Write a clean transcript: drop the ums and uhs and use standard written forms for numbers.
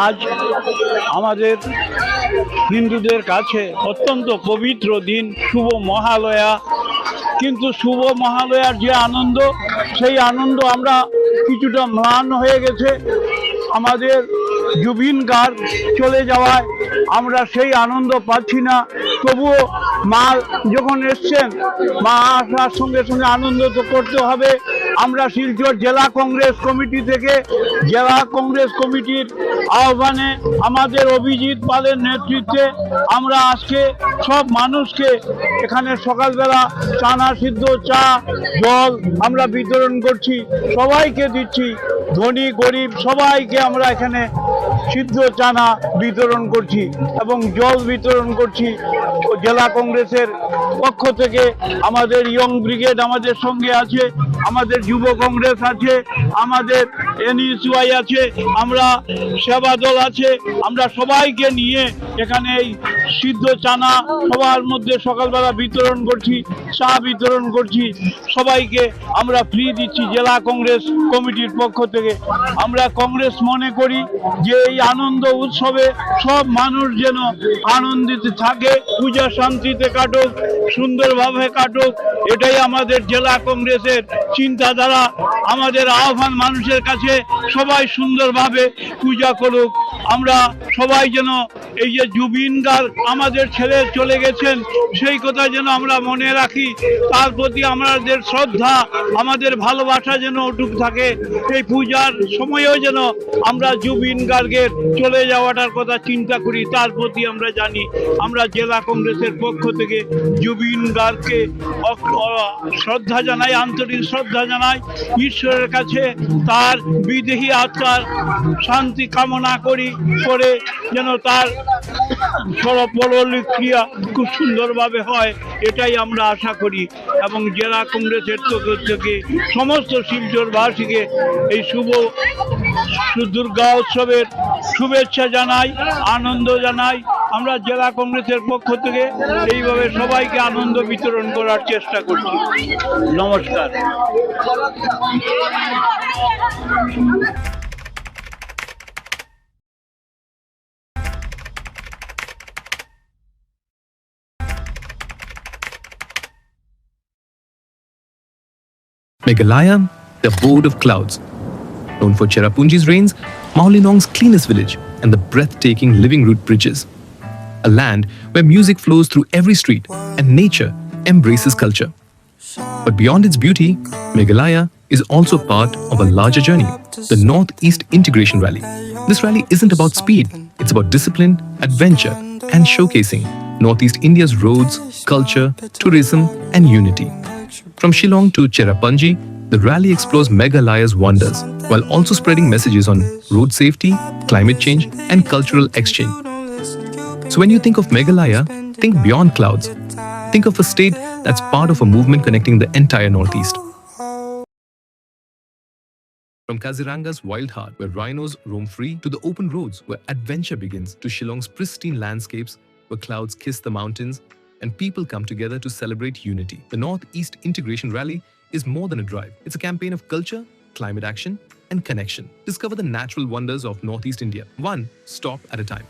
আজ আমাদের হিন্দুদের কাছে অত্যন্ত পবিত্র দিন, শুভ মহালয়া। কিন্তু শুভ মহালয়ার যে আনন্দ, সেই আনন্দ আমরা কিছুটা ম্লান হয়ে গেছে। আমাদের জুবিন গার্গ চলে যাওয়ায় আমরা সেই আনন্দ পাচ্ছি না। তবুও মা যখন এসছেন, মা আসার সঙ্গে সঙ্গে আনন্দ তো করতে হবে। আমরা শিলচর জেলা কংগ্রেস কমিটি থেকে, জেলা কংগ্রেস কমিটির আহ্বানে, আমাদের অভিজিৎ পালের নেতৃত্বে আমরা আজকে সব মানুষকে এখানে সকালবেলা চানা সিদ্ধ, চা, জল আমরা বিতরণ করছি, সবাইকে দিচ্ছি। ধনী গরিব সবাইকে আমরা এখানে সিদ্ধ চানা বিতরণ করছি এবং জল বিতরণ করছি। জেলা কংগ্রেসের পক্ষ থেকে আমাদের ইয়ং ব্রিগেড আমাদের সঙ্গে আছে, আমাদের যুব কংগ্রেস আছে, আমাদের NSY আছে, আমরা সেবা দল আছে। আমরা সবাইকে নিয়ে এখানে এই সিদ্ধ চানা সবার মধ্যে সকালবেলা বিতরণ করছি, চা বিতরণ করছি, সবাইকে আমরা ফ্রি দিচ্ছি জেলা কংগ্রেস কমিটির পক্ষ থেকে। আমরা কংগ্রেস মনে করি যে এই আনন্দ উৎসবে সব মানুষ যেন আনন্দিত থাকে, পূজা শান্তিতে কাটুক, সুন্দরভাবে কাটুক, এটাই আমাদের জেলা কংগ্রেসের চিন্তাধারা। আমাদের আহ্বান মানুষের কাছে, সবাই সুন্দরভাবে পূজা করুক। আমরা সবাই যেন এই যে জুবিন গার্গ আমাদের ছেড়ে চলে গেছেন, সেই কথা যেন আমরা মনে রাখি, তার প্রতি আমাদের শ্রদ্ধা, আমাদের ভালোবাসা যেন অটুট থাকে। এই পূজার সময়েও যেন আমরা জুবিন গার্গের চলে যাওয়াটার কথা চিন্তা করি, তার প্রতি আমরা জানি। আমরা জেলা কংগ্রেসের পক্ষ থেকে জুবিন গার্গকে শ্রদ্ধা জানাই, আন্তরিক শ্রদ্ধা জানাই। ঈশ্বরের কাছে তার বিদেহী আত্মার শান্তি কামনা করি, করে যেন তার পরলোকক্রিয়া খুব সুন্দরভাবে হয়, এটাই আমরা আশা করি। এবং জেলা কংগ্রেসের তরফ থেকে সমস্ত শিলচরবাসীকে এই শুভ দুর্গা উৎসবের শুভেচ্ছা জানাই, আনন্দ জানাই। আমরা জেলা কংগ্রেসের পক্ষ থেকে এইভাবে সবাইকে আনন্দ বিতরণ করার চেষ্টা করছি। নমস্কার। Meghalaya, the abode of clouds. Known for Cherrapunji's rains, Mawlyinong's cleanest village, and the breathtaking living root bridges. A land where music flows through every street and nature embraces culture. But beyond its beauty, Meghalaya is also part of a larger journey, the Northeast Integration Rally. This rally isn't about speed, it's about discipline, adventure, and showcasing Northeast India's roads, culture, tourism, and unity. From Shillong to Cherrapunji, the rally explores Meghalaya's wonders, while also spreading messages on road safety, climate change, and cultural exchange. So when you think of Meghalaya, think beyond clouds. Think of a state that's part of a movement connecting the entire Northeast. From Kaziranga's wild heart, where rhinos roam free, to the open roads where adventure begins, to Shillong's pristine landscapes, where clouds kiss the mountains and people come together to celebrate unity. The Northeast Integration Rally is more than a drive. It's a campaign of culture, climate action, and connection. Discover the natural wonders of Northeast India, one stop at a time.